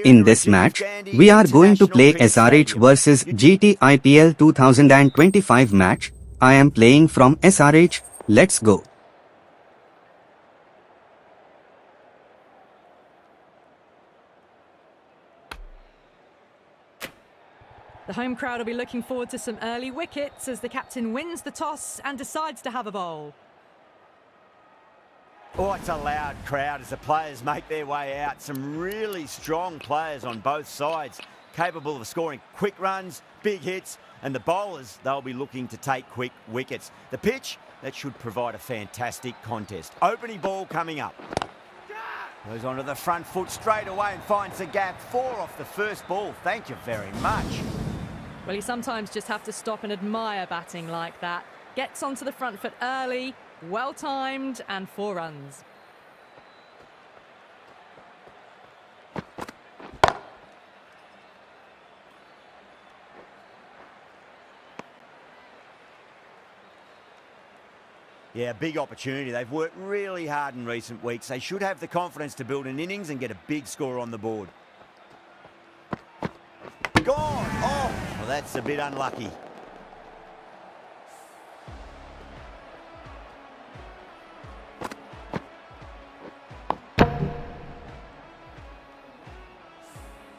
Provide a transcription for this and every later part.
In this match, we are going to play SRH versus GT IPL 2025 match. I am playing from SRH. Let's go. The home crowd will be looking forward to some early wickets as the captain wins the toss and decides to have a bowl. Oh, it's a loud crowd as the players make their way out. Some really strong players on both sides, capable of scoring quick runs, big hits, and the bowlers, they'll be looking to take quick wickets. The pitch, that should provide a fantastic contest. Opening ball coming up. Goes onto the front foot straight away and finds the gap. 4 off the first ball. Thank you very much. Well, you sometimes just have to stop and admire batting like that. Gets onto the front foot early, well-timed, and 4 runs. Yeah, big opportunity. They've worked really hard in recent weeks. They should have the confidence to build an innings and get a big score on the board. Gone! Oh, well, that's a bit unlucky.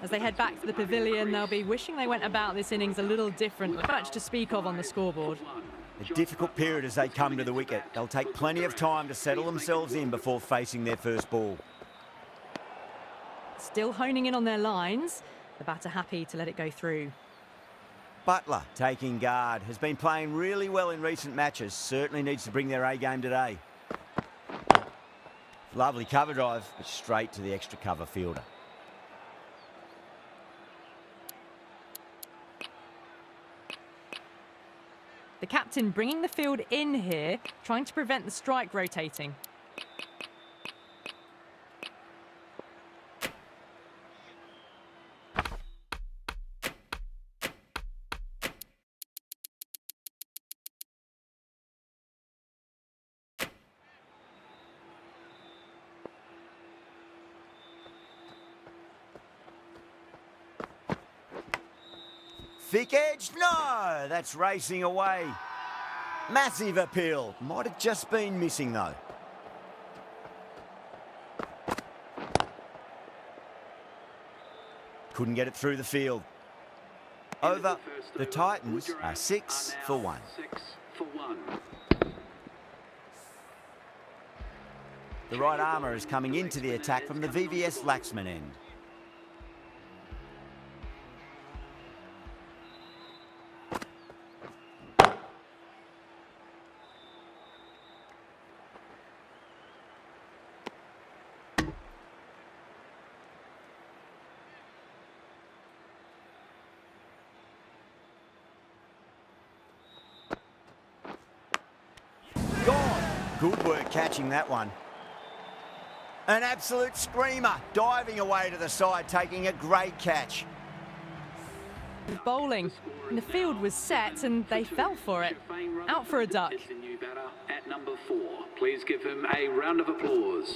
As they head back to the pavilion, they'll be wishing they went about this innings a little different. Not much to speak of on the scoreboard. A difficult period as they come to the wicket. They'll take plenty of time to settle themselves in before facing their first ball. Still honing in on their lines. The batter happy to let it go through. Butler taking guard. Has been playing really well in recent matches. Certainly needs to bring their A game today. Lovely cover drive, straight to the extra cover fielder. The captain bringing the field in here, trying to prevent the strike rotating. Thick edge? No, that's racing away. Massive appeal. Might have just been missing though. Couldn't get it through the field. Over. The Titans are 6 for 1. The right armour is coming into the attack from the VVS Laxman end. Good work catching that one. An absolute screamer, diving away to the side, taking a great catch. Bowling, and the field was set and they fell for it. Out for a duck. At number 4. Please give him a round of applause.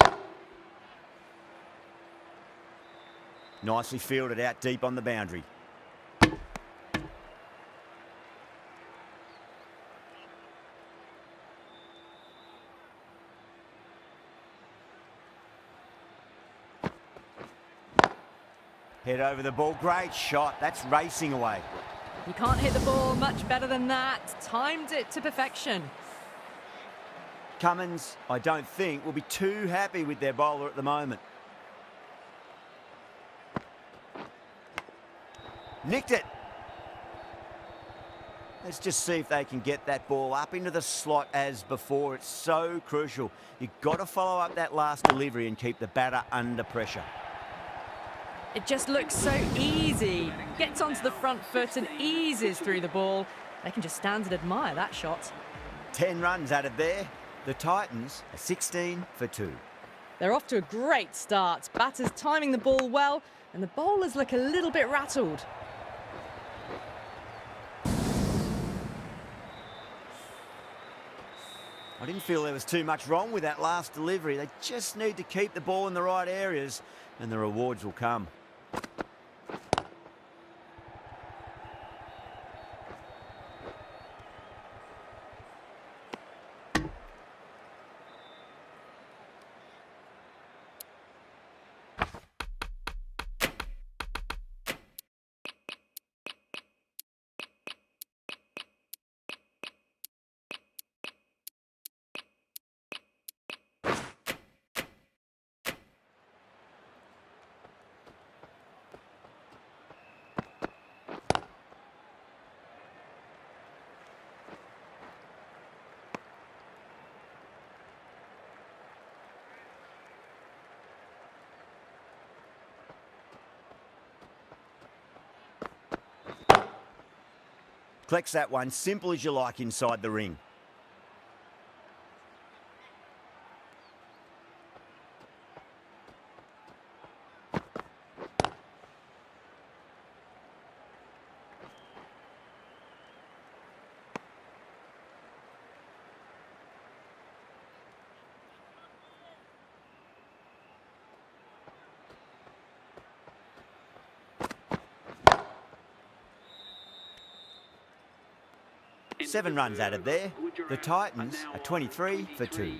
Nicely fielded out deep on the boundary. Head over the ball, great shot, that's racing away. You can't hit the ball much better than that. Timed it to perfection. Cummins, I don't think, will be too happy with their bowler at the moment. Nicked it. Let's just see if they can get that ball up into the slot as before. It's so crucial. You've got to follow up that last delivery and keep the batter under pressure. It just looks so easy. Gets onto the front foot and eases through the ball. They can just stand and admire that shot. 10 runs added there. The Titans are 16 for 2. They're off to a great start. Batters timing the ball well, and the bowlers look a little bit rattled. I didn't feel there was too much wrong with that last delivery. They just need to keep the ball in the right areas and the rewards will come. Collects that one, simple as you like inside the ring. Seven runs added there. The Titans are 23 for 2.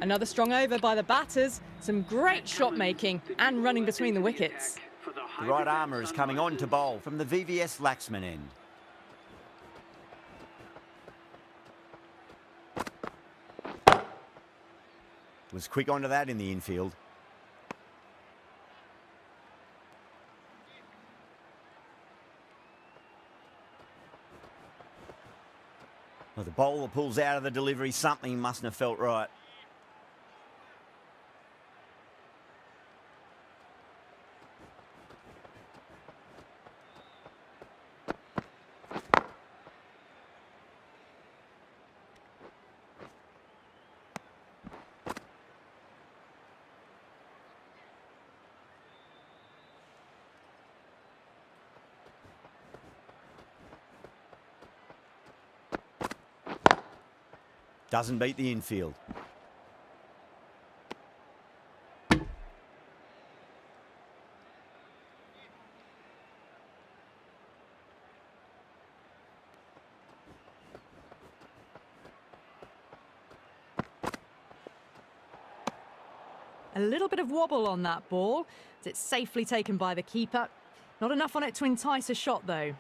Another strong over by the batters. Some great shot making and running between the wickets. The right armour is coming on to bowl from the VVS Laxman end. Was quick onto that in the infield. Well, the bowler pulls out of the delivery. Something mustn't have felt right. Doesn't beat the infield. A little bit of wobble on that ball. It's safely taken by the keeper. Not enough on it to entice a shot, though.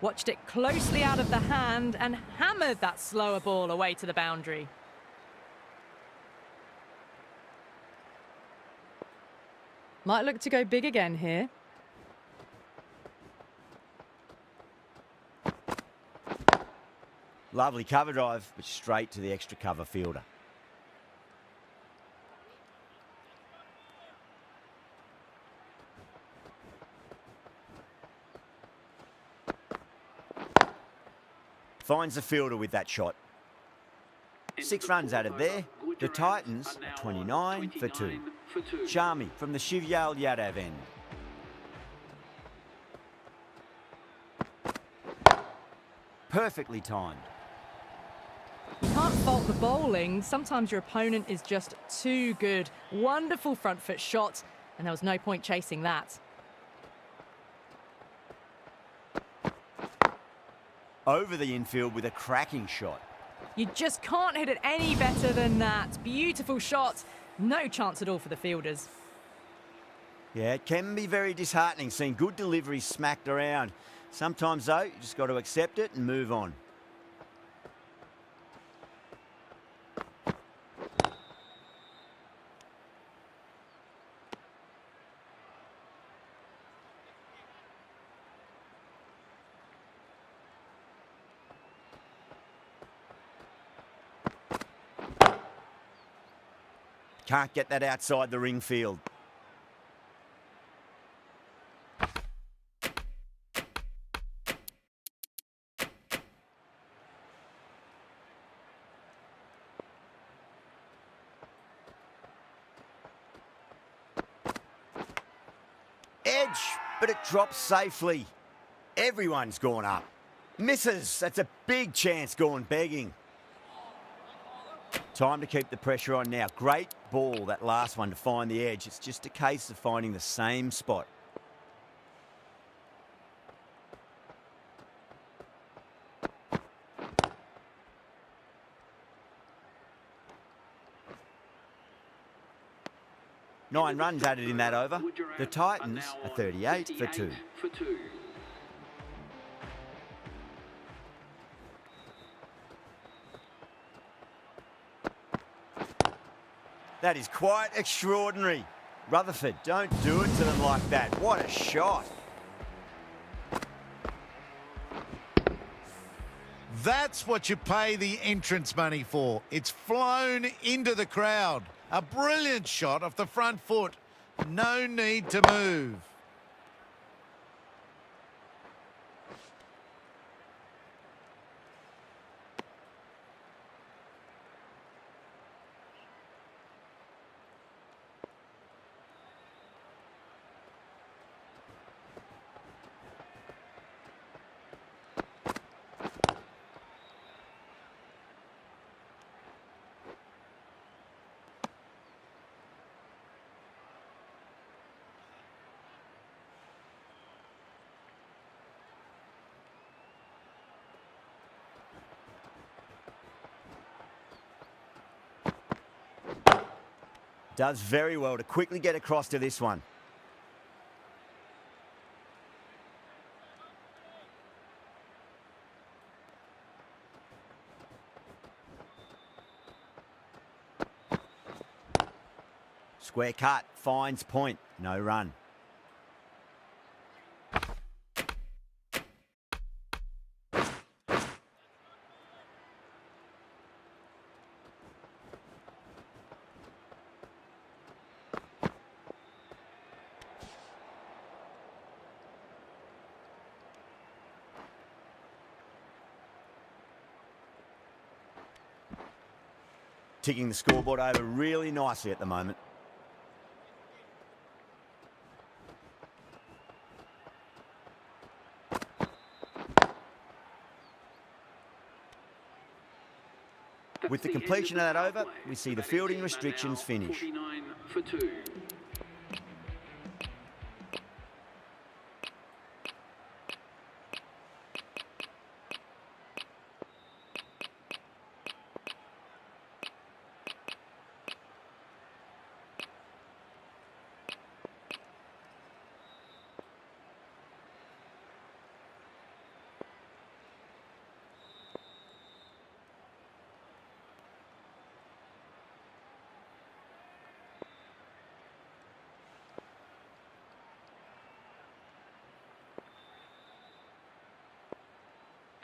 Watched it closely out of the hand and hammered that slower ball away to the boundary. Might look to go big again here. Lovely cover drive, but straight to the extra cover fielder. Finds the fielder with that shot. 6 runs added there. The Titans are 29 for 2. Shami from the Shivyal Yadav end. Perfectly timed. You can't fault the bowling. Sometimes your opponent is just too good. Wonderful front foot shot, and there was no point chasing that. Over the infield with a cracking shot. You just can't hit it any better than that. Beautiful shot. No chance at all for the fielders. Yeah, it can be very disheartening seeing good deliveries smacked around. Sometimes, though, you just got to accept it and move on. Can't get that outside the ring field. Edge, but it drops safely. Everyone's gone up. Misses. That's a big chance gone begging. Time to keep the pressure on now. Great ball, that last one, to find the edge. It's just a case of finding the same spot. Nine runs added in that over. The Titans are 38 for 2. That is quite extraordinary. Rutherford, don't do it to them like that. What a shot. That's what you pay the entrance money for. It's flown into the crowd. A brilliant shot off the front foot. No need to move. Does very well to quickly get across to this one. Square cut, finds point, no run. Ticking the scoreboard over really nicely at the moment. With the completion of that over, we see the fielding restrictions finish. 49 for 2.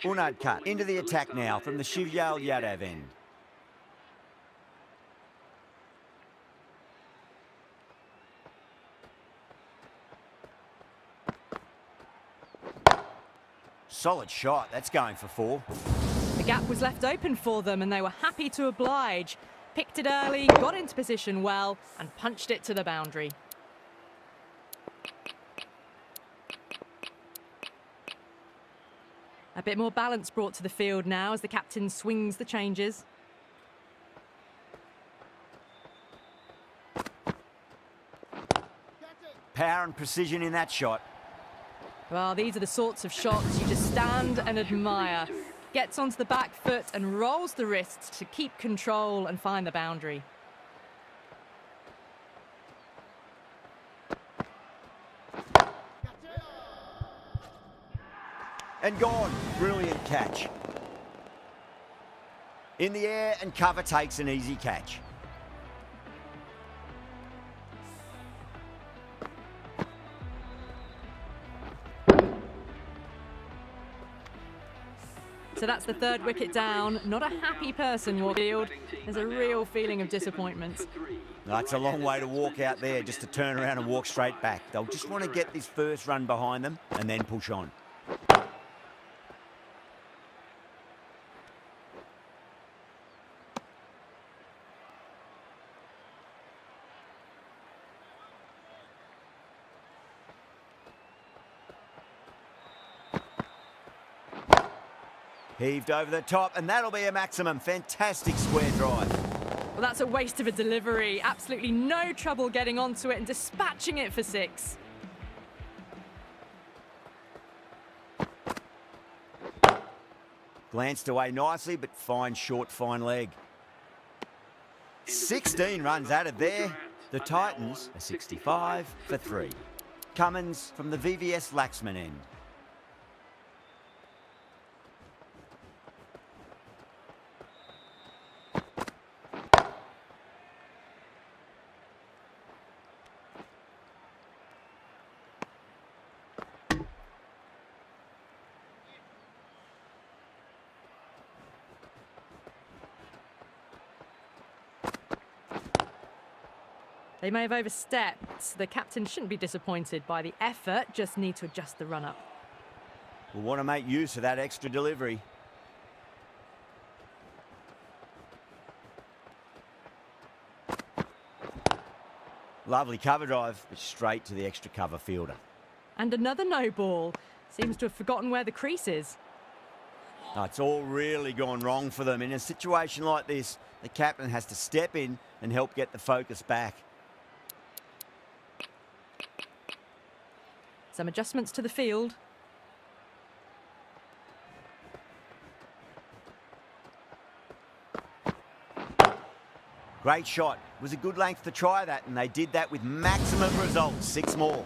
Unad cut into the attack now from the Shivyal Yadav end. Solid shot, that's going for 4. The gap was left open for them and they were happy to oblige. Picked it early, got into position well and punched it to the boundary. A bit more balance brought to the field now as the captain swings the changes. Power and precision in that shot. Well, these are the sorts of shots you just stand and admire. Gets onto the back foot and rolls the wrists to keep control and find the boundary. And gone. Brilliant catch. In the air and cover takes an easy catch. So that's the third wicket down. Not a happy person walking field. There's a real feeling of disappointment. That's a long way to walk out there just to turn around and walk straight back. They'll just want to get this first run behind them and then push on. Heaved over the top, and that'll be a maximum. Fantastic square drive. Well, that's a waste of a delivery. Absolutely no trouble getting onto it and dispatching it for 6. Glanced away nicely, but fine short, fine leg. 16 runs added there. The Titans are 65 for 3. Cummins from the VVS Laxman end. They may have overstepped. The captain shouldn't be disappointed by the effort, just need to adjust the run-up. We'll want to make use of that extra delivery. Lovely cover drive, but straight to the extra cover fielder. And another no ball. Seems to have forgotten where the crease is. Oh, it's all really gone wrong for them. In a situation like this, the captain has to step in and help get the focus back. Some adjustments to the field. Great shot. It was a good length to try that, and they did that with maximum results. 6 more.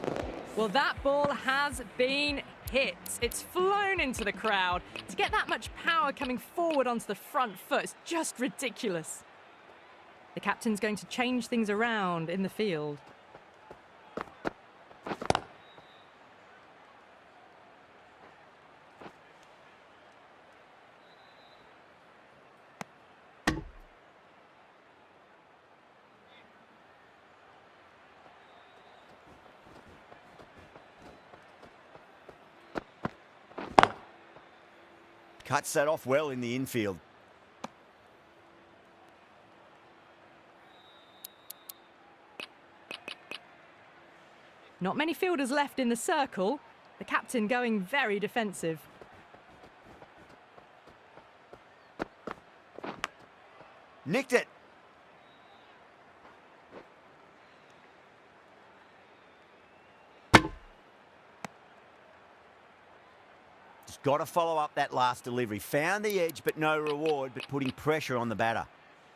Well, that ball has been hit. It's flown into the crowd. To get that much power coming forward onto the front foot is just ridiculous. The captain's going to change things around in the field. Cuts that off well in the infield. Not many fielders left in the circle. The captain going very defensive. Nicked it. Just got to follow up that last delivery. Found the edge, but no reward, but putting pressure on the batter.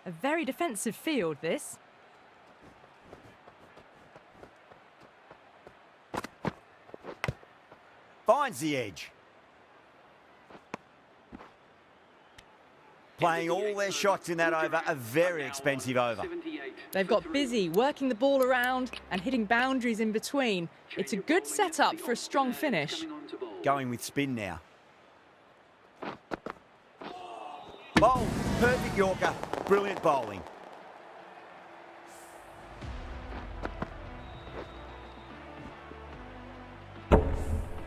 A very defensive field, this. Finds the edge. Playing all their shots in that over, a very expensive over. They've got busy working the ball around and hitting boundaries in between. It's a good setup for a strong finish. Going with spin now. Bowl, perfect Yorker, brilliant bowling.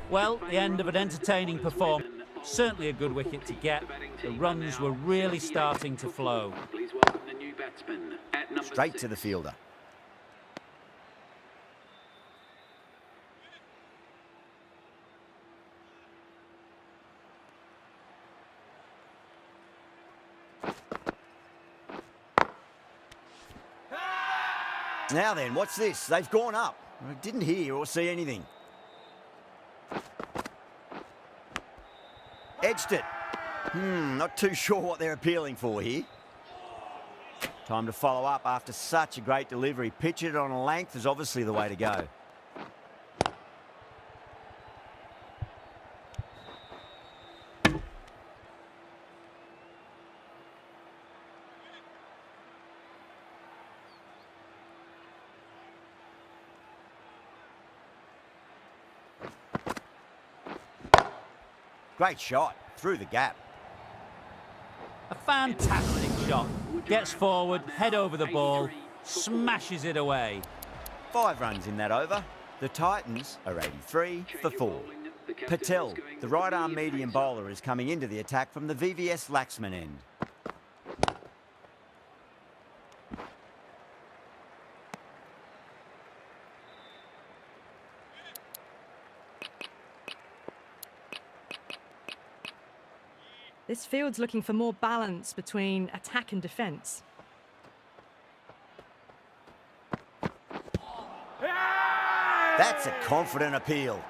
Well, the end of an entertaining performance. Certainly a good wicket to get. The runs were really starting to flow. Please welcome the new batsman at number Straight 6. to the fielder. Now then, what's this? They've gone up. I didn't hear or see anything. Edged it. Not too sure what they're appealing for here. Time to follow up after such a great delivery. Pitch it on a length is obviously the way to go. Great shot, through the gap. A fantastic shot. Gets forward, head over the ball, smashes it away. 5 runs in that over. The Titans are 83 for 4. Patel, the right-arm medium bowler, is coming into the attack from the VVS Laxman end. This field's looking for more balance between attack and defence. That's a confident appeal.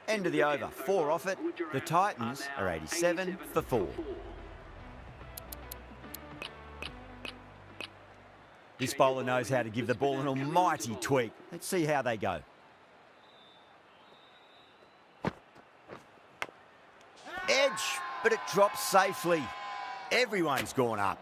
End of the over, 4 off it. The Titans are 87 for 4. This bowler knows how to give the ball an almighty tweak. Let's see how they go. Edge, but it drops safely. Everyone's gone up.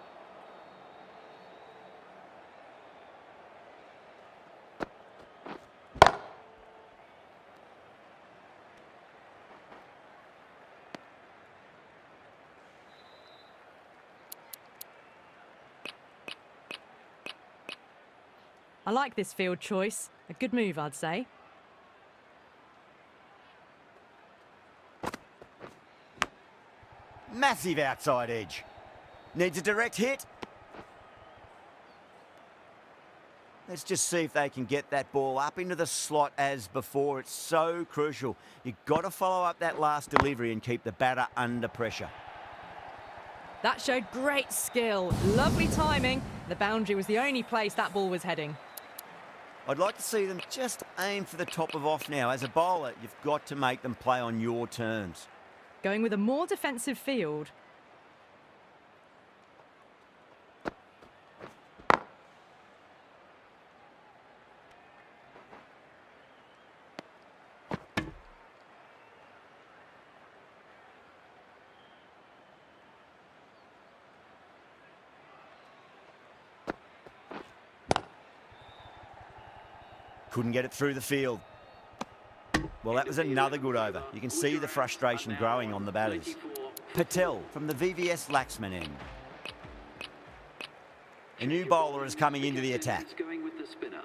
I like this field choice. A good move, I'd say. Massive outside edge. Needs a direct hit. Let's just see if they can get that ball up into the slot as before. It's so crucial. You've got to follow up that last delivery and keep the batter under pressure. That showed great skill. Lovely timing. The boundary was the only place that ball was heading. I'd like to see them just aim for the top of off now. As a bowler, you've got to make them play on your terms. Going with a more defensive field. Couldn't get it through the field. Well, that was another good over. You can see the frustration growing on the batters. Patel from the VVS Laxman end. A new bowler is coming into the attack. Going with the spinner.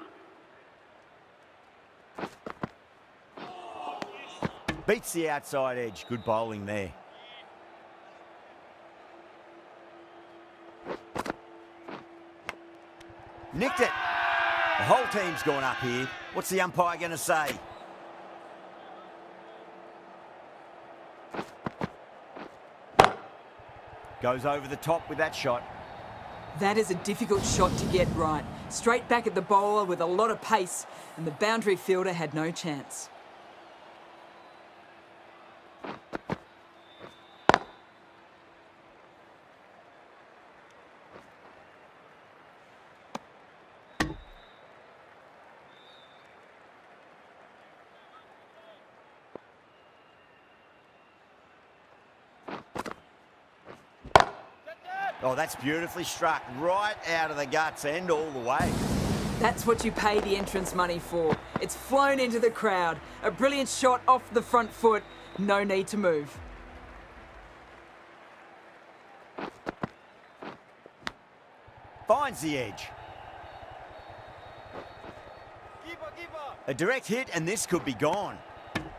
Beats the outside edge. Good bowling there. Nicked it. The whole team's gone up here. What's the umpire going to say? Goes over the top with that shot. That is a difficult shot to get right. Straight back at the bowler with a lot of pace, and the boundary fielder had no chance. Oh, that's beautifully struck. Right out of the guts and all the way. That's what you pay the entrance money for. It's flown into the crowd. A brilliant shot off the front foot. No need to move. Finds the edge. A direct hit and this could be gone.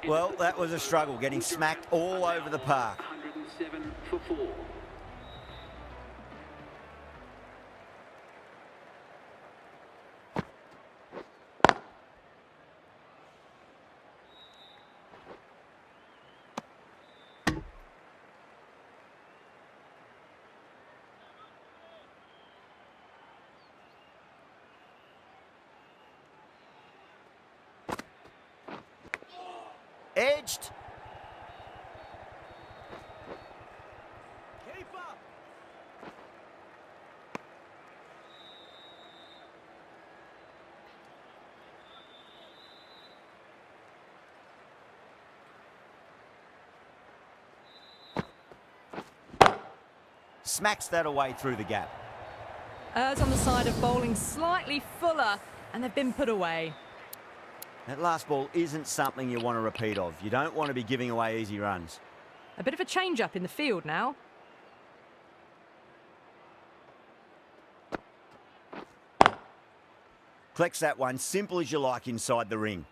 Well, that was a struggle, getting smacked all over the park. 107 for 4. Edged. smacks that away through the gap. Errs on the side of bowling slightly fuller, and they've been put away. That last ball isn't something you want to repeat of. You don't want to be giving away easy runs. A bit of a change-up in the field now. Collects that one simple as you like inside the ring.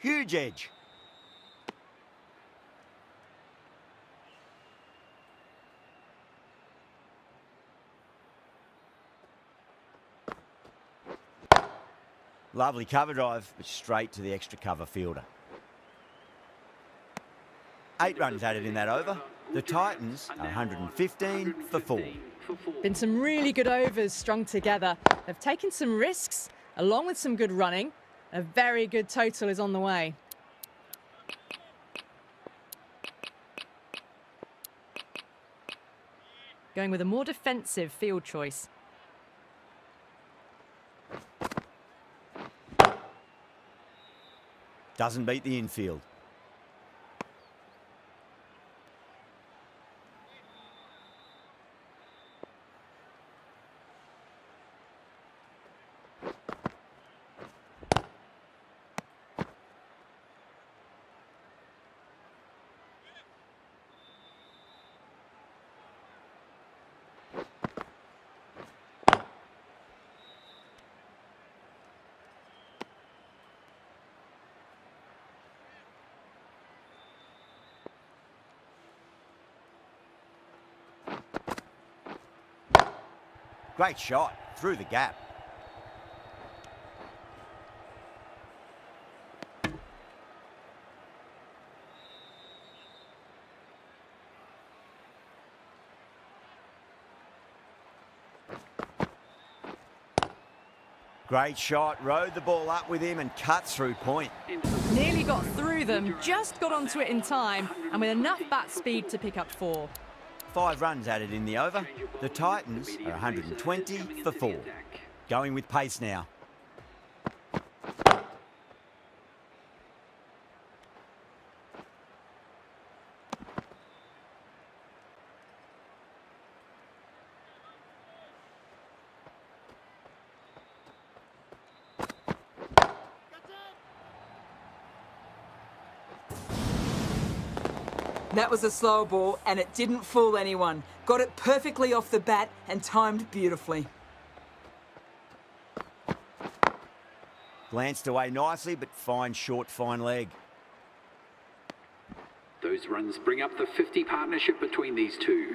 Huge edge. Lovely cover drive, but straight to the extra cover fielder. 8 runs added in that over. The Titans are 115 for 4. Been some really good overs strung together. They've taken some risks, along with some good running. A very good total is on the way. Going with a more defensive field choice. Doesn't beat the infield. Great shot through the gap. Great shot, rode the ball up with him and cut through point. Nearly got through them, just got onto it in time, and with enough bat speed to pick up 4. 5 runs added in the over. The Titans are 120 for 4. Going with pace now. That was a slower ball, and it didn't fool anyone. Got it perfectly off the bat and timed beautifully. Glanced away nicely, but fine short, fine leg. Those runs bring up the 50 partnership between these two.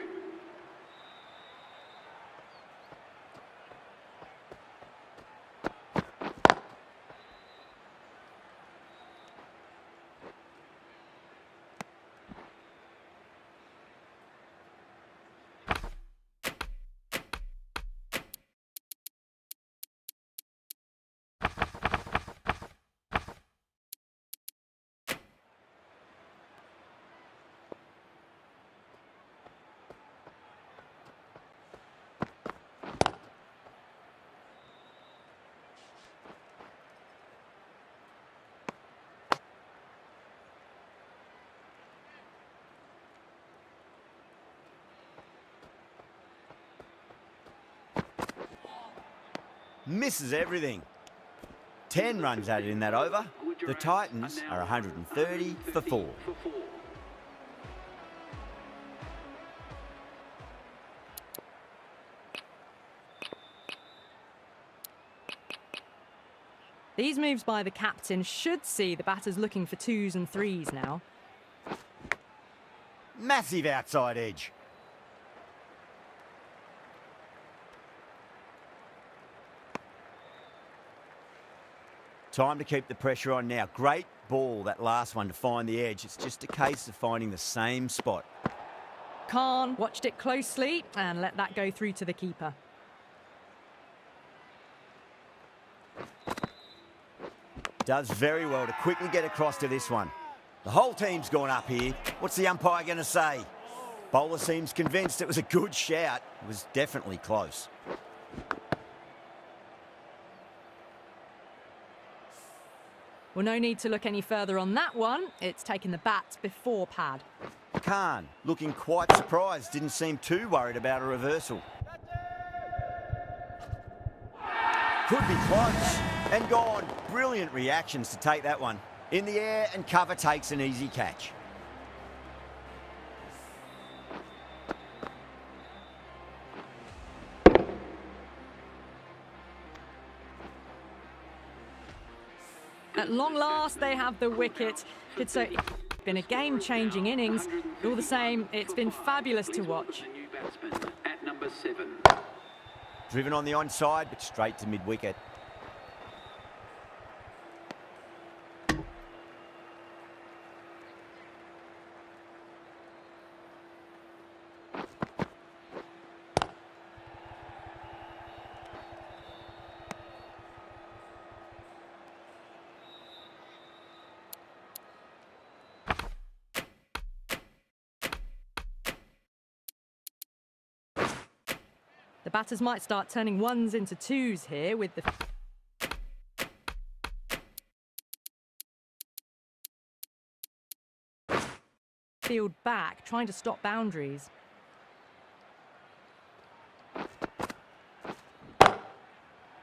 Misses everything. 10 runs added in that over. The Titans are 130 for 4. These moves by the captain should see the batters looking for 2s and 3s now. Massive outside edge. Time to keep the pressure on now. Great ball, that last one, to find the edge. It's just a case of finding the same spot. Khan watched it closely and let that go through to the keeper. Does very well to quickly get across to this one. The whole team's gone up here. What's the umpire going to say? Bowler seems convinced it was a good shout. It was definitely close. Well, no need to look any further on that one. It's taken the bat before pad. Khan, looking quite surprised, didn't seem too worried about a reversal. Could be close and gone. Brilliant reactions to take that one. In the air and cover takes an easy catch. At long last, they have the wicket. It's been a game-changing innings. All the same, it's been fabulous to watch. The new batsman at number 7. Driven on the onside, but straight to mid-wicket. The batters might start turning ones into twos here with the field back, trying to stop boundaries.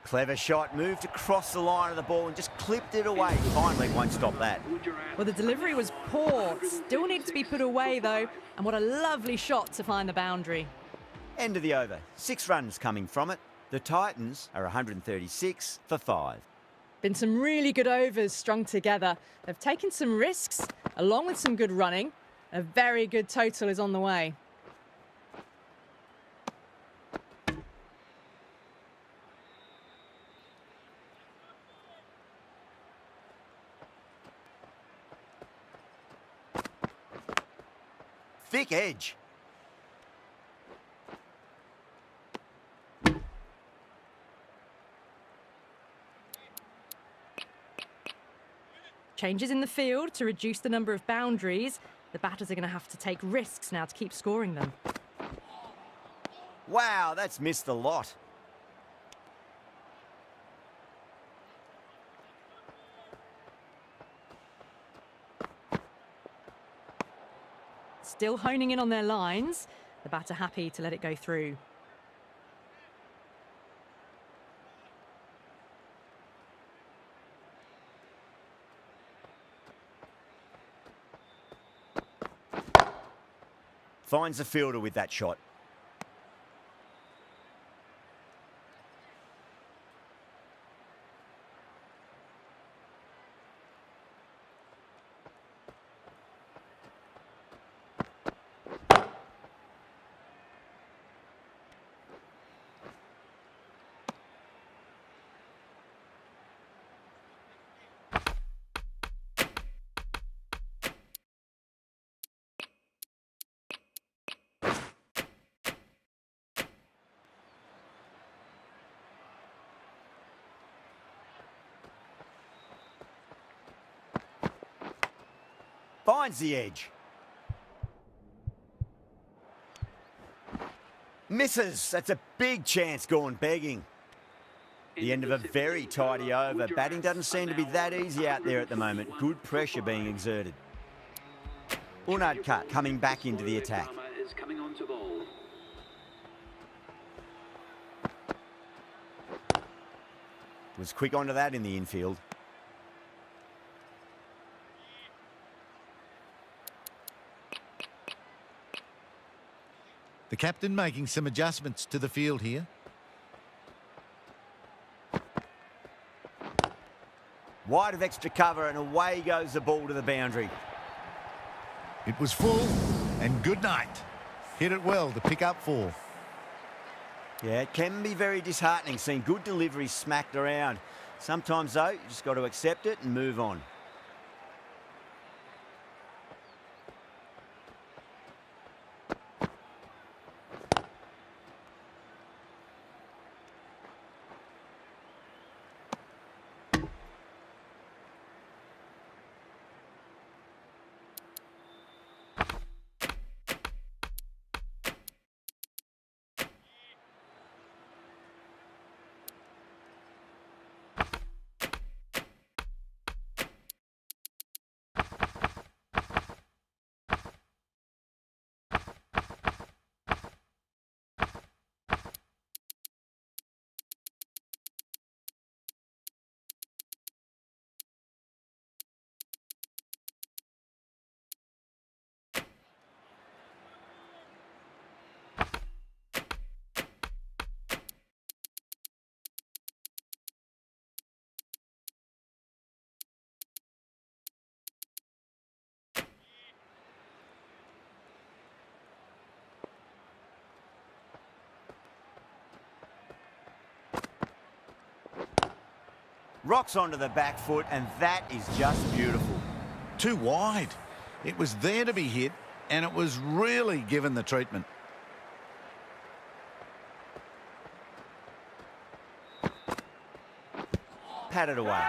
Clever shot, moved across the line of the ball and just clipped it away. Finally, won't stop that. Well, the delivery was poor. Still needs to be put away, though. And what a lovely shot to find the boundary. End of the over. 6 runs coming from it. The Titans are 136 for 5. Been some really good overs strung together. They've taken some risks, along with some good running. A very good total is on the way. Thick edge. Changes in the field to reduce the number of boundaries. The batters are going to have to take risks now to keep scoring them. Wow, that's missed a lot. Still honing in on their lines. The batter happy to let it go through. Finds the fielder with that shot. Finds the edge. Misses. That's a big chance gone begging. The end of a very tidy over. Batting doesn't seem to be that easy out there at the moment. Good pressure being exerted. Unadkat coming back into the attack. Is coming on to bowl. Was quick onto that in the infield. The captain making some adjustments to the field here. Wide of extra cover and away goes the ball to the boundary. It was full and good night. Hit it well to pick up 4. Yeah, it can be very disheartening seeing good delivery smacked around. Sometimes, though, you just got to accept it and move on. Rocks onto the back foot, and that is just beautiful. Too wide. It was there to be hit, and it was really given the treatment. Patted away.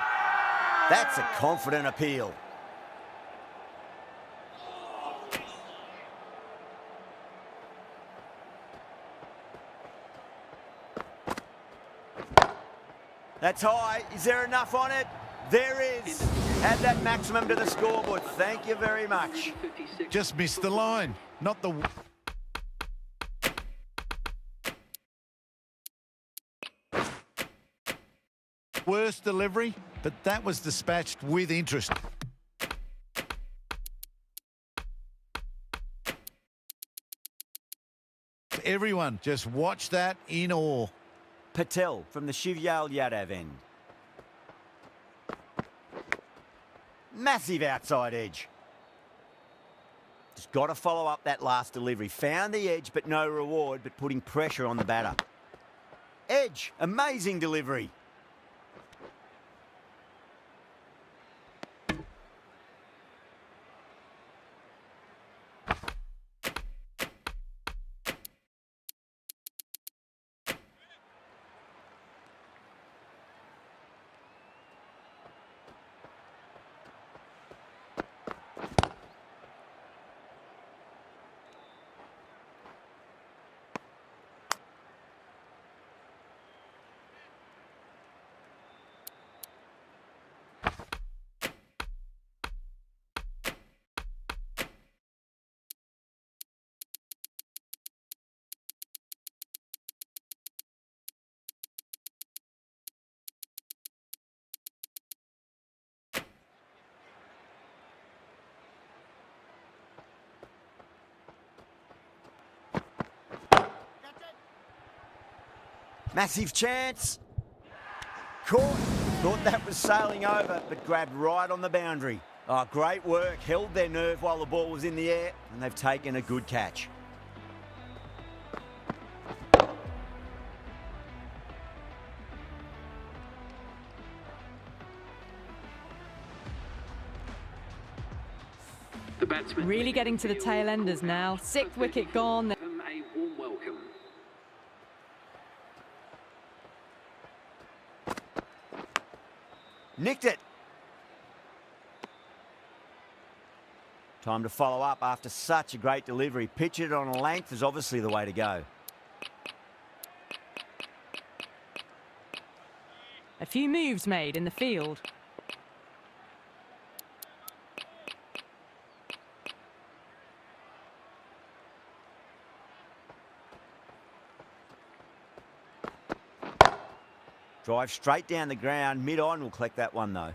That's a confident appeal. That's high. Is there enough on it? There is. Add that maximum to the scoreboard. Thank you very much. Just missed the line. Not the... worst delivery, but that was dispatched with interest. Everyone just watch that in awe. Patel from the Shivyal Yadav end. Massive outside edge. Just got to follow up that last delivery. Found the edge, but no reward, but putting pressure on the batter. Edge, amazing delivery. Massive chance. Caught. Thought that was sailing over, but grabbed right on the boundary. Oh, great work. Held their nerve while the ball was in the air, and they've taken a good catch. The batsman Really getting to the tail enders now. Sixth wicket gone. give him a warm welcome. Nicked it. Time to follow up after such a great delivery. Pitch it on a length is obviously the way to go. A few moves made in the field. Drive straight down the ground. Mid-on will collect that one, though.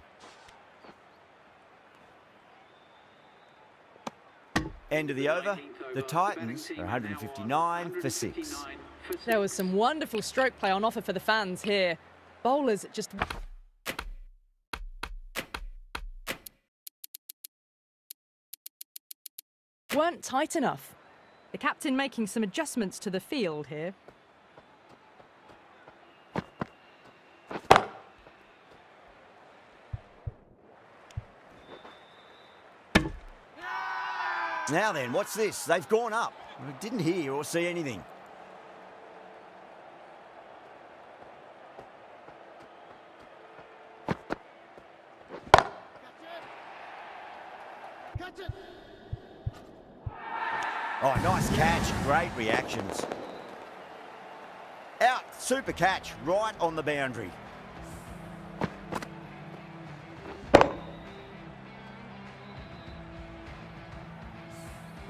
End of the over. The Titans are 159 for 6. There was some wonderful stroke play on offer for the fans here. Bowlers just... weren't tight enough. The captain making some adjustments to the field here. Now then, what's this? They've gone up. I didn't hear or see anything. Oh, nice catch. Great reactions. Out. Super catch. Right on the boundary.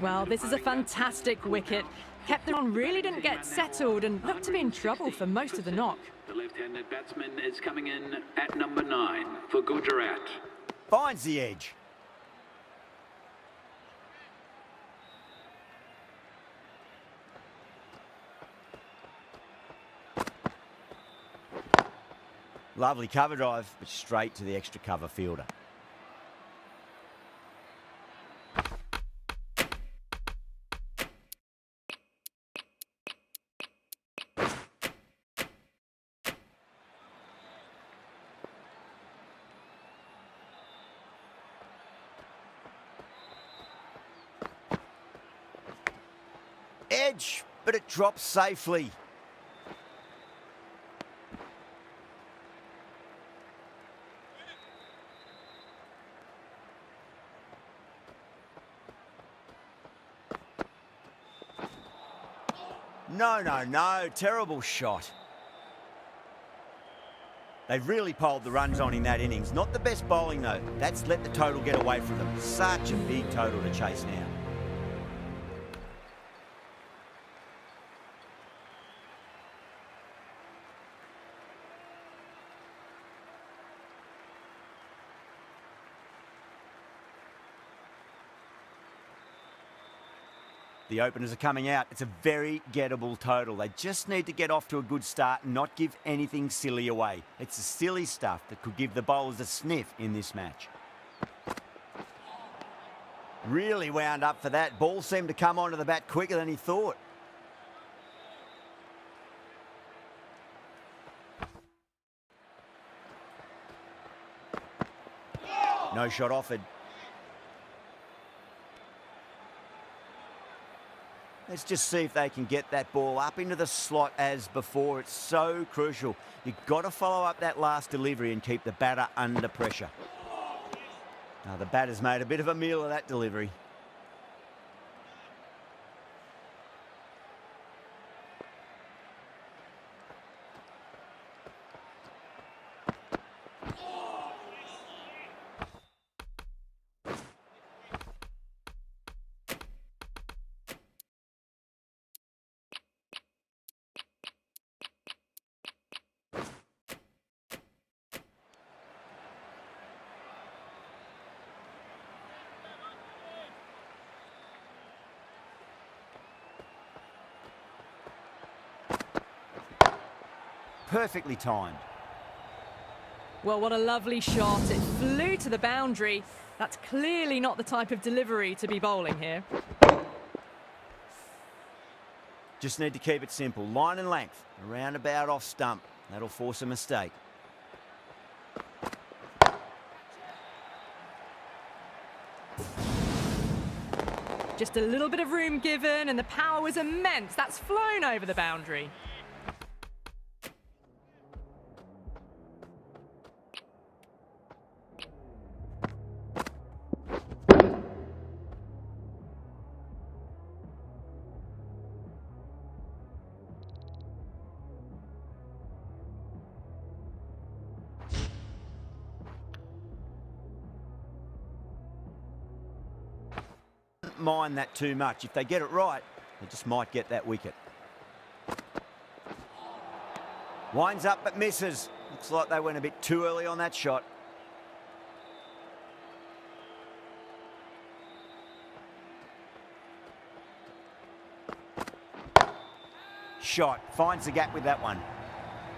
Well, this is a fantastic wicket. Kept them on, really didn't get settled and looked to be in trouble for most of the knock. The left-handed batsman is coming in at number 9 for Gujarat. Finds the edge. Lovely cover drive, but straight to the extra cover fielder. edge, but it drops safely. No, terrible shot. They've really piled the runs on in that innings. Not the best bowling though. That's let the total get away from them. Such a big total to chase now. The openers are coming out. It's a very gettable total. They just need to get off to a good start and not give anything silly away. It's the silly stuff that could give the bowlers a sniff in this match. Really wound up for that. Ball seemed to come onto the bat quicker than he thought. No shot offered. Let's just see if they can get that ball up into the slot as before. It's so crucial. You've got to follow up that last delivery and keep the batter under pressure. Now the batter's made a bit of a meal of that delivery. Perfectly timed. Well, what a lovely shot. It flew to the boundary. That's clearly not the type of delivery to be bowling here. Just need to keep it simple. Line and length. Around about off stump. That'll force a mistake. Just a little bit of room given and the power was immense. That's flown over the boundary. Mind that too much. If they get it right, they just might get that wicket. Winds up but misses. Looks like they went a bit too early on that shot. Shot. Finds the gap with that one.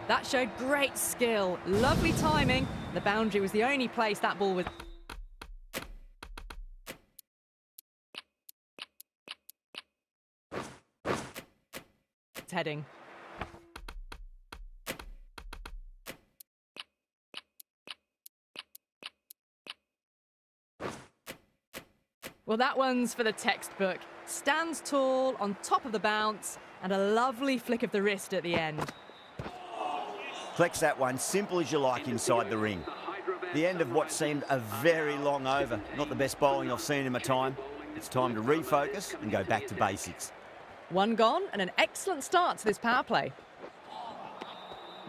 That showed great skill. Lovely timing. The boundary was the only place that ball was. Heading. Well, that one's for the textbook. Stands tall on top of the bounce and a lovely flick of the wrist at the end. Collects that one, simple as you like inside the ring. The end of what seemed a very long over. Not the best bowling I've seen in my time. It's time to refocus and go back to basics. One gone and an excellent start to this power play.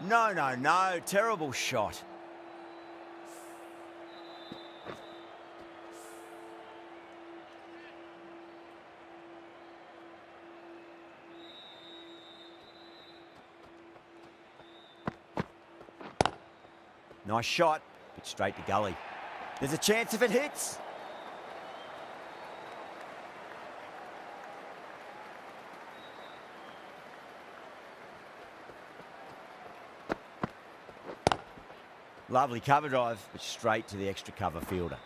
No. Terrible shot. Nice shot, but straight to gully. There's a chance if it hits. Lovely cover drive, but straight to the extra cover fielder.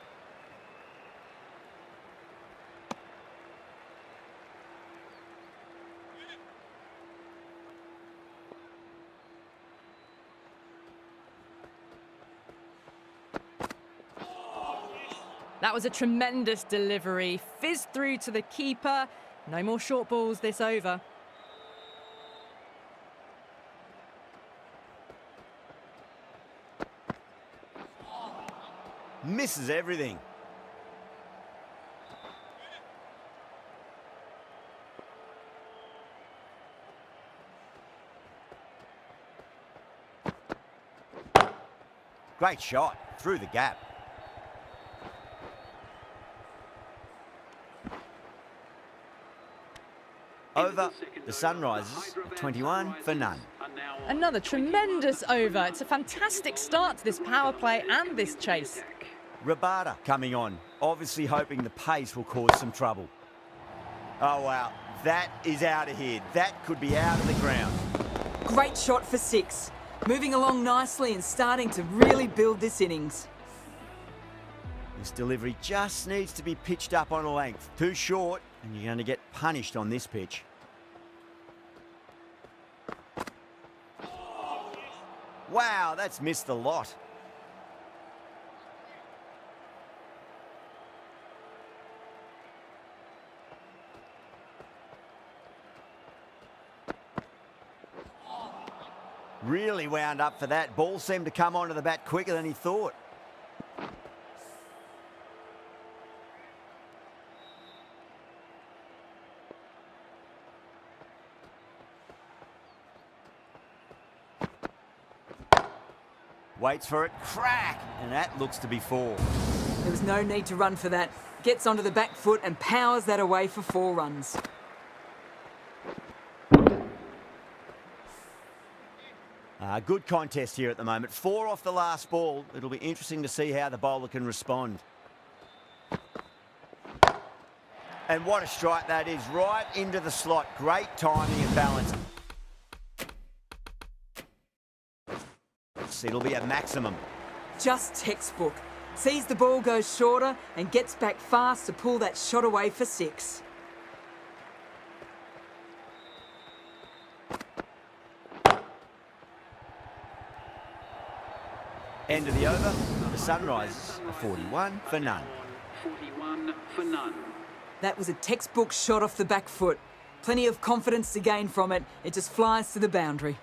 That was a tremendous delivery. Fizzed through to the keeper. No more short balls this over. Misses everything. Great shot through the gap. Over, the Sunrisers, 21 for none. Another tremendous over. It's a fantastic start to this power play and this chase. Rabada coming on, obviously hoping the pace will cause some trouble. Oh, wow. That is out of here. That could be out of the ground. Great shot for 6. Moving along nicely and starting to really build this innings. This delivery just needs to be pitched up on a length. Too short, and you're going to get punished on this pitch. Wow, that's missed the lot. Really wound up for that. Ball seemed to come onto the bat quicker than he thought. Waits for it, crack, and that looks to be 4. There was no need to run for that. Gets onto the back foot and powers that away for 4 runs. Good contest here at the moment. 4 off the last ball. It'll be interesting to see how the bowler can respond. And what a strike that is, right into the slot. Great timing and balance. It'll be a maximum. Just textbook. Sees the ball go shorter and gets back fast to pull that shot away for 6. End of the over. The Sunrisers are 41 for none. 41 for none. That was a textbook shot off the back foot. Plenty of confidence to gain from it. It just flies to the boundary.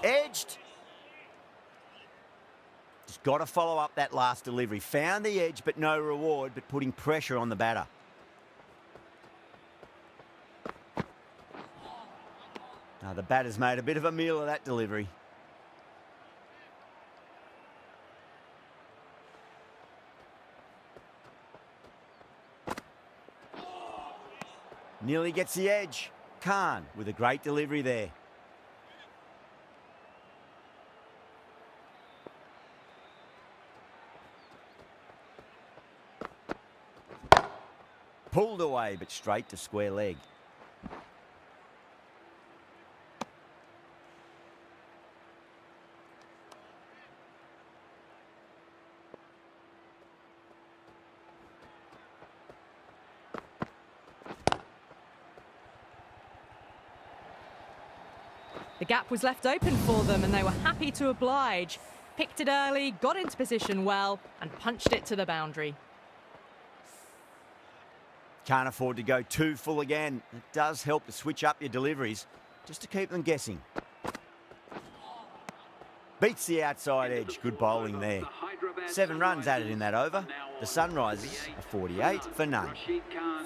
Edged. Just got to follow up that last delivery. Found the edge, but no reward, but putting pressure on the batter. Now the batter's made a bit of a meal of that delivery. Nearly gets the edge. Khan with a great delivery there. Pulled away, but straight to square leg. The gap was left open for them and they were happy to oblige. Picked it early, got into position well and punched it to the boundary. Can't afford to go too full again. It does help to switch up your deliveries, just to keep them guessing. Beats the outside edge. Good bowling there. 7 runs added in that over. The Sunrisers are 48 for none.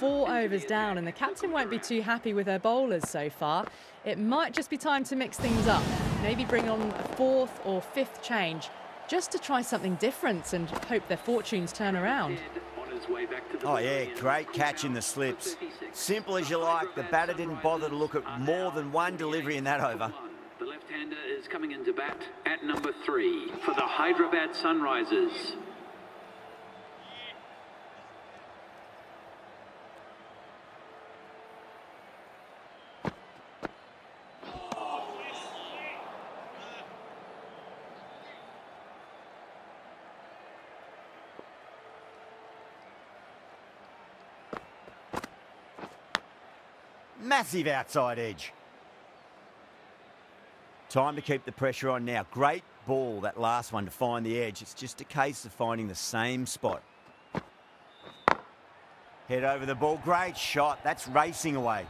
4 overs down and the captain won't be too happy with her bowlers so far. It might just be time to mix things up. Maybe bring on a 4th or 5th change just to try something different and hope their fortunes turn around. Oh yeah, great catch in the slips. Simple as you like, the batter didn't bother to look at more than one delivery in that over. The left-hander is coming into bat at number 3 for the Hyderabad Sunrisers. Massive outside edge. Time to keep the pressure on now. Great ball, that last one, to find the edge. It's just a case of finding the same spot. Head over the ball. Great shot. That's racing away.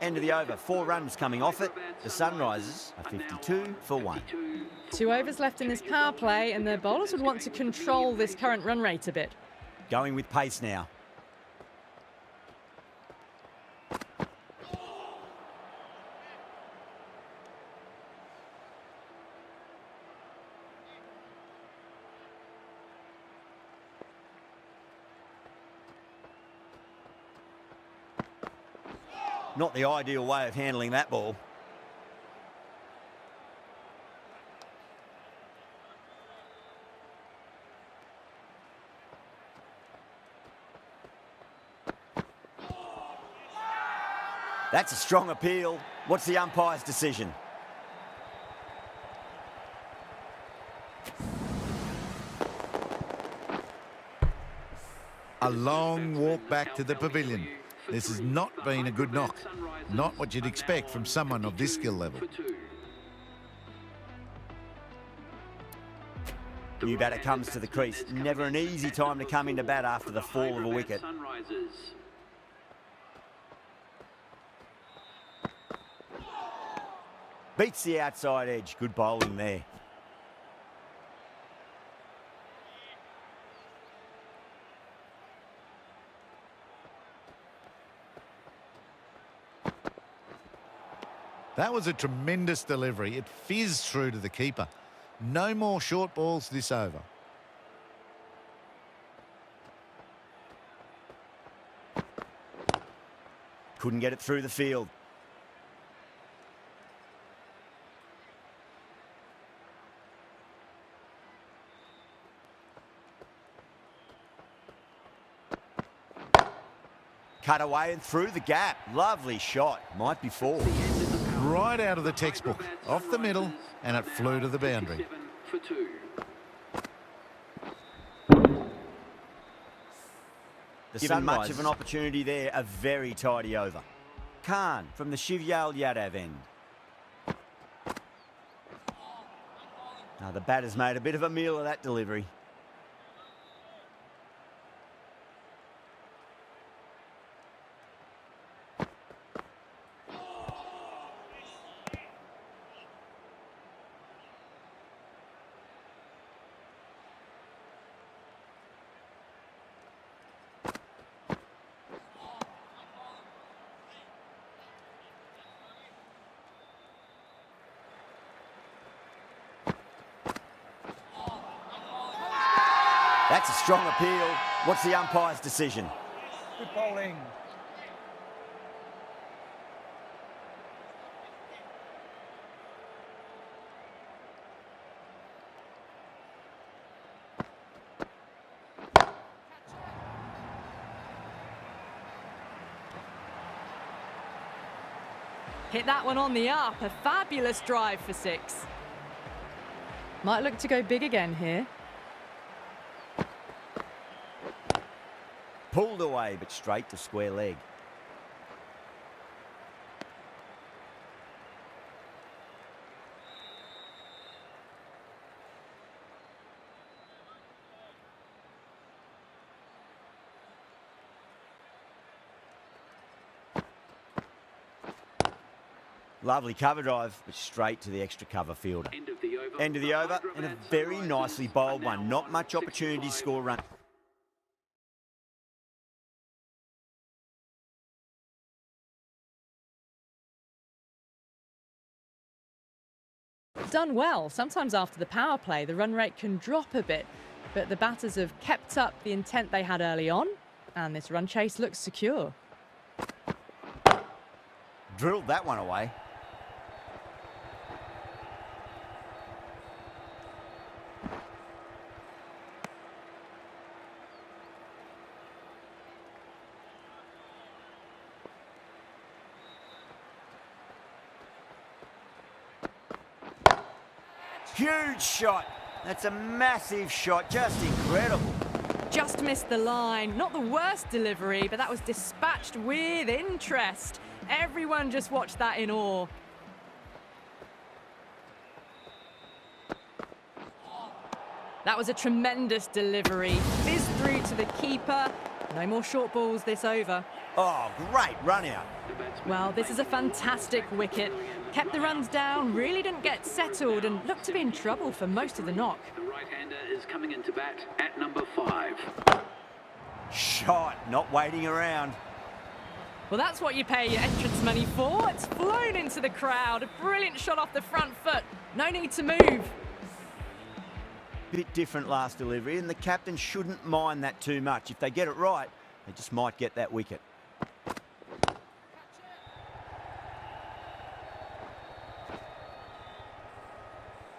End of the over. 4 runs coming off it. The Sunrisers are 52 for 1. 2 overs left in this power play, and the bowlers would want to control this current run rate a bit. Going with pace now. Not the ideal way of handling that ball. That's a strong appeal. What's the umpire's decision? A long walk back to the pavilion. This has not been a good knock. Not what you'd expect from someone of this skill level. New batter comes to the crease. Never an easy time to come into bat after the fall of a wicket. Beats the outside edge. Good bowling there. That was a tremendous delivery. It fizzed through to the keeper. No more short balls this over. Couldn't get it through the field. Cut away and through the gap. Lovely shot. Might be 4. Right out of the textbook, off the middle, and it flew to the boundary. Given much of an opportunity there, a very tidy over. Khan from the Shivyal Yadav end. Now the batter's made a bit of a meal of that delivery. That's a strong appeal. What's the umpire's decision? Good bowling. Hit that one on the up. A fabulous drive for 6. Might look to go big again here. Pulled away, but straight to square leg. Lovely cover drive, but straight to the extra cover fielder. End of the over, and a very nicely bowled one. Not much opportunity to score a run. Done well. Sometimes after the power play, the run rate can drop a bit, but the batters have kept up the intent they had early on, and this run chase looks secure. Drilled that one away. Huge shot. That's a massive shot, just incredible. Just missed the line. Not the worst delivery, but that was dispatched with interest. Everyone just watched that in awe. That was a tremendous delivery. Fizzed through to the keeper. No more short balls this over. Oh, great run out. Well, this is a fantastic wicket. Kept the runs down, really didn't get settled, and looked to be in trouble for most of the knock. The right-hander is coming into bat at number 5. Shot, not waiting around. Well, that's what you pay your entrance money for. It's flown into the crowd. A brilliant shot off the front foot. No need to move. Bit different last delivery, and the captain shouldn't mind that too much. If they get it right, they just might get that wicket.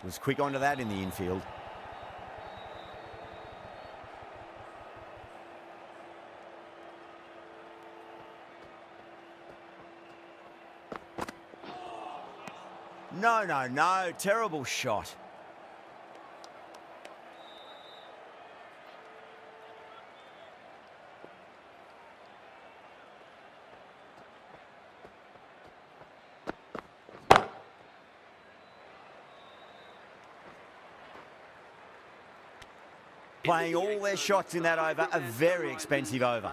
Was quick onto that in the infield. No, terrible shot. Playing all their shots in that over, a very expensive over.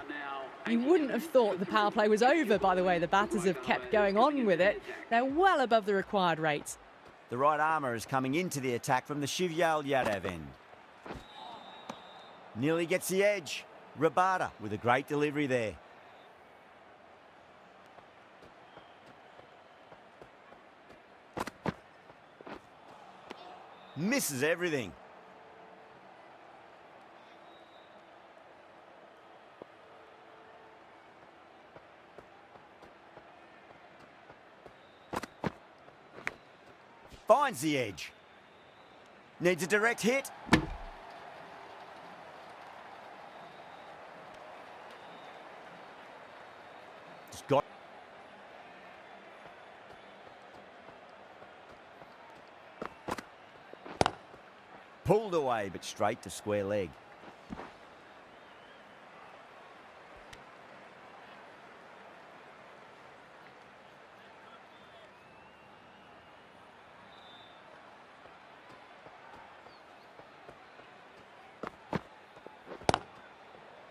You wouldn't have thought the power play was over by the way the batters have kept going on with it. They're well above the required rates. The right armour is coming into the attack from the Shivyal Yadav end. Nearly gets the edge. Rabada with a great delivery there. Misses everything. Finds the edge. Needs a direct hit. Just got. Pulled away, but straight to square leg.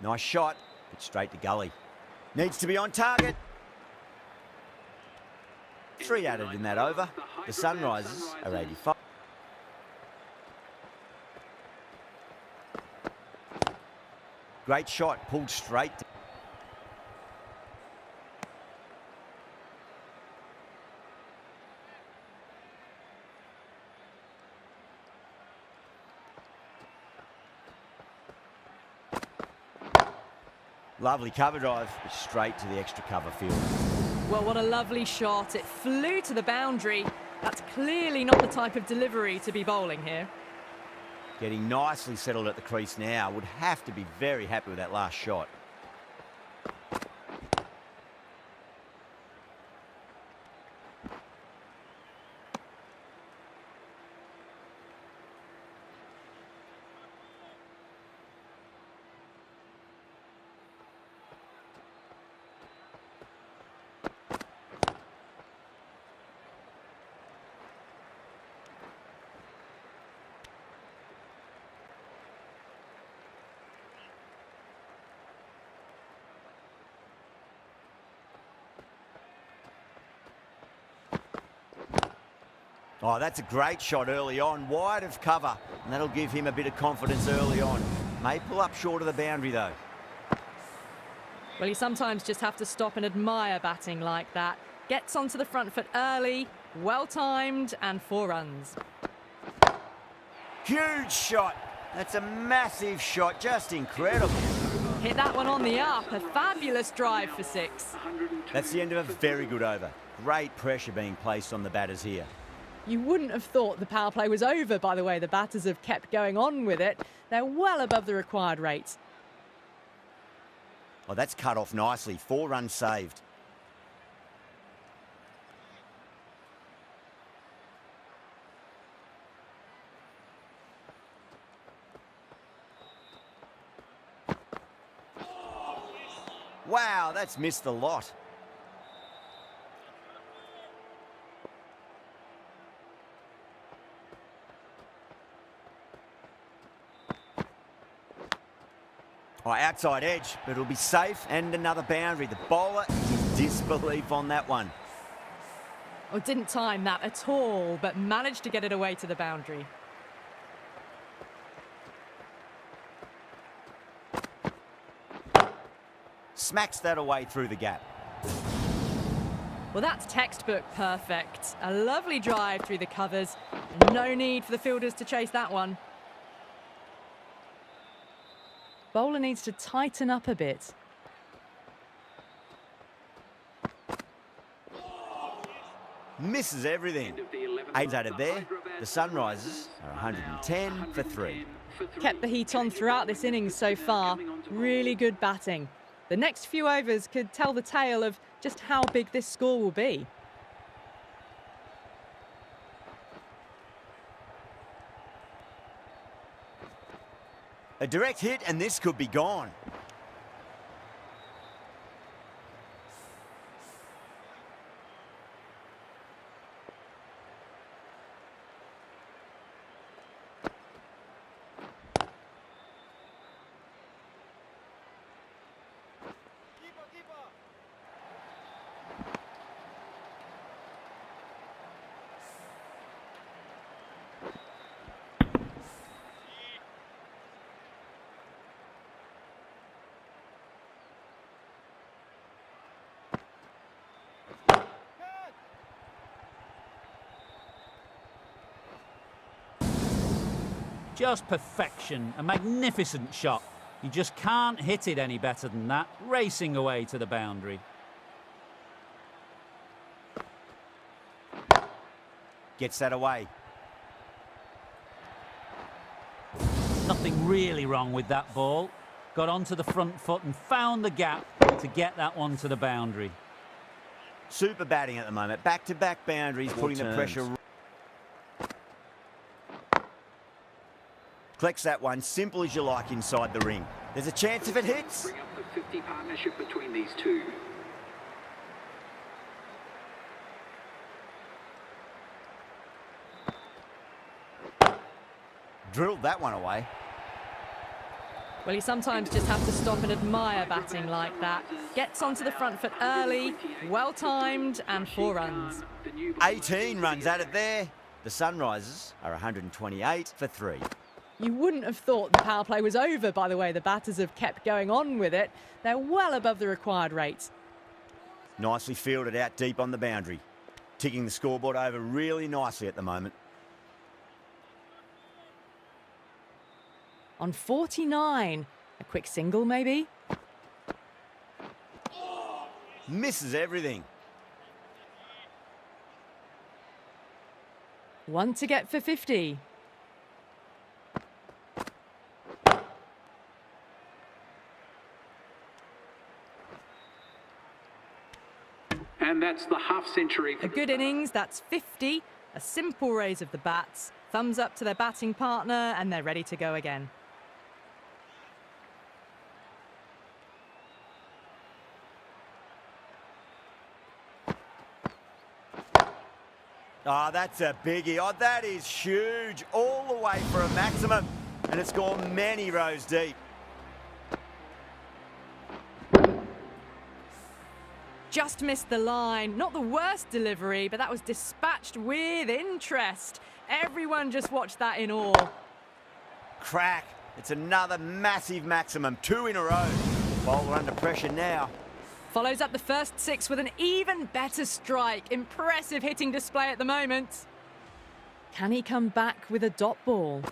Nice shot, but straight to gully. Needs to be on target. 3 added in that over. The Sunrisers are 85. Great shot, pulled straight. Lovely cover drive, but straight to the extra cover field. Well, what a lovely shot. It flew to the boundary. That's clearly not the type of delivery to be bowling here. Getting nicely settled at the crease now. Would have to be very happy with that last shot. Oh, that's a great shot early on, wide of cover, and that'll give him a bit of confidence early on. May pull up short of the boundary, though. Well, you sometimes just have to stop and admire batting like that. Gets onto the front foot early, well-timed, and 4 runs. Huge shot. That's a massive shot, just incredible. Hit that one on the up, a fabulous drive for 6. That's the end of a very good over. Great pressure being placed on the batters here. You wouldn't have thought the power play was over by the way the batters have kept going on with it. They're well above the required rates. Oh, that's cut off nicely. 4 runs saved. Wow, that's missed a lot. Oh, outside edge, but it'll be safe and another boundary. The bowler is in disbelief on that one. Oh, didn't time that at all, but managed to get it away to the boundary. Smacks that away through the gap. Well, that's textbook perfect. A lovely drive through the covers. No need for the fielders to chase that one. Bowler needs to tighten up a bit. Misses everything. Aims out of there. The Sunrisers are 110 for 3. Kept the heat on throughout this innings so far. Really good batting. The next few overs could tell the tale of just how big this score will be. A direct hit and this could be gone. Just perfection, a magnificent shot. You just can't hit it any better than that, racing away to the boundary. Gets that away. Nothing really wrong with that ball. Got onto the front foot and found the gap to get that one to the boundary. Super batting at the moment. Back-to-back boundaries, putting the pressure. Collects that one, simple as you like, inside the ring. There's a chance if it hits. Bring up the 50 partnership between these two. Drilled that one away. Well, you sometimes just have to stop and admire batting like that. Gets onto the front foot early, well-timed, and 4 runs. 18 runs out of there. The Sunrisers are 128 for 3. You wouldn't have thought the power play was over by the way the batters have kept going on with it. They're well above the required rate. Nicely fielded out deep on the boundary. Ticking the scoreboard over really nicely at the moment. On 49. A quick single, maybe? Misses everything. One to get for 50. And that's the half century. A good innings, that's 50. A simple raise of the bats. Thumbs up to their batting partner, and they're ready to go again. Oh, that's a biggie. Oh, that is huge. All the way for a maximum. And it's gone many rows deep. Just missed the line. Not the worst delivery, but that was dispatched with interest. Everyone just watched that in awe. Crack. It's another massive maximum. 2 in a row. Bowler under pressure now. Follows up the first 6 with an even better strike. Impressive hitting display at the moment. Can he come back with a dot ball?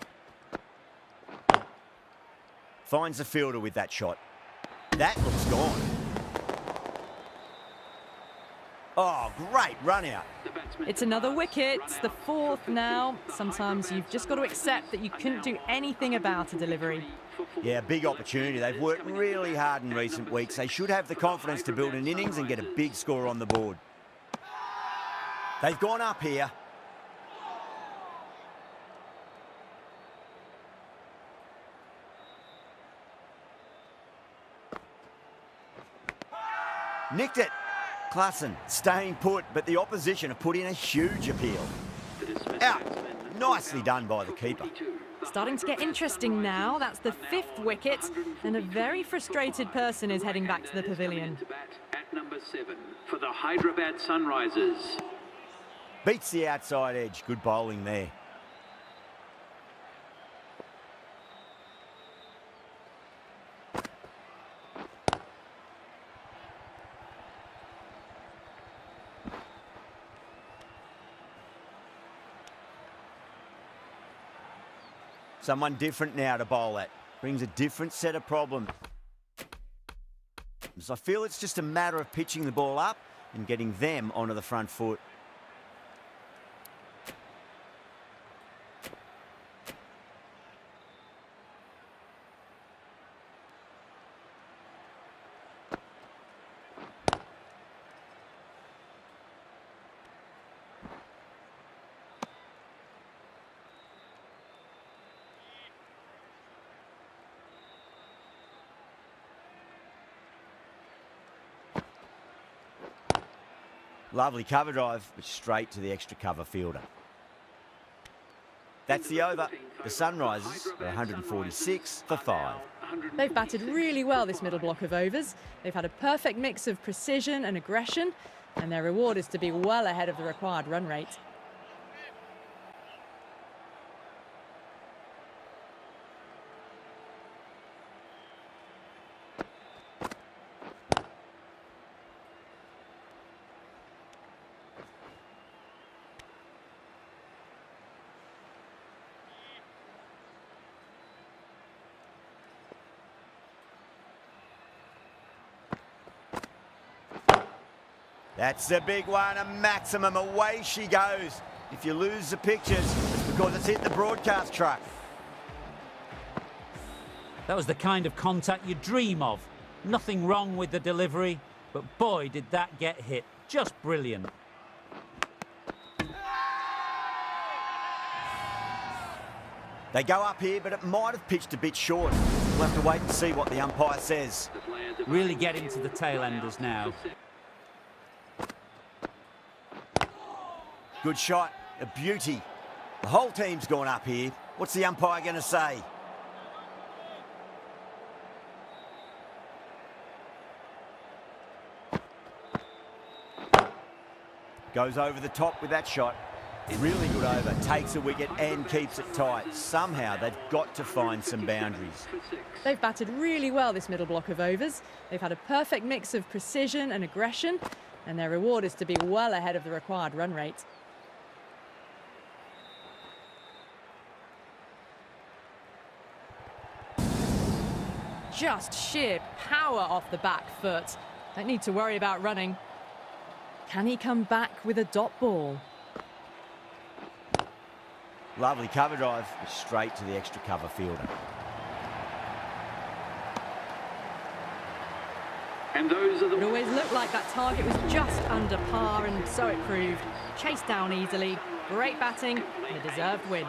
Finds the fielder with that shot. That looks gone. Oh, great run out. It's another wicket, the 4th now. Sometimes you've just got to accept that you couldn't do anything about a delivery. Yeah, big opportunity. They've worked really hard in recent weeks. They should have the confidence to build an innings and get a big score on the board. They've gone up here. Nicked it. Klassen staying put, but the opposition have put in a huge appeal. Out. Nicely done by the keeper. Starting to get interesting now. That's the 5th wicket, and a very frustrated person is heading back to the pavilion. At number 7 for the Hyderabad Sunrisers. Beats the outside edge. Good bowling there. Someone different now to bowl at. Brings a different set of problems. I feel it's just a matter of pitching the ball up and getting them onto the front foot. Lovely cover drive, but straight to the extra cover fielder. That's the over. The Sunrisers are 146 for 5. They've batted really well this middle block of overs. They've had a perfect mix of precision and aggression, and their reward is to be well ahead of the required run rate. That's the big one, a maximum. Away she goes. If you lose the pictures, it's because it's hit the broadcast truck. That was the kind of contact you dream of. Nothing wrong with the delivery, but boy, did that get hit. Just brilliant. They go up here, but it might have pitched a bit short. We'll have to wait and see what the umpire says. Really get into the tail enders now. Good shot, a beauty. The whole team's gone up here. What's the umpire going to say? Goes over the top with that shot. Really good over, takes a wicket and keeps it tight. Somehow they've got to find some boundaries. They've batted really well this middle block of overs. They've had a perfect mix of precision and aggression, and their reward is to be well ahead of the required run rate. Just sheer power off the back foot. Don't need to worry about running. Can he come back with a dot ball? Lovely cover drive, straight to the extra cover fielder. And those are the... It always looked like that target was just under par, and so it proved. Chased down easily, great batting, and a deserved win.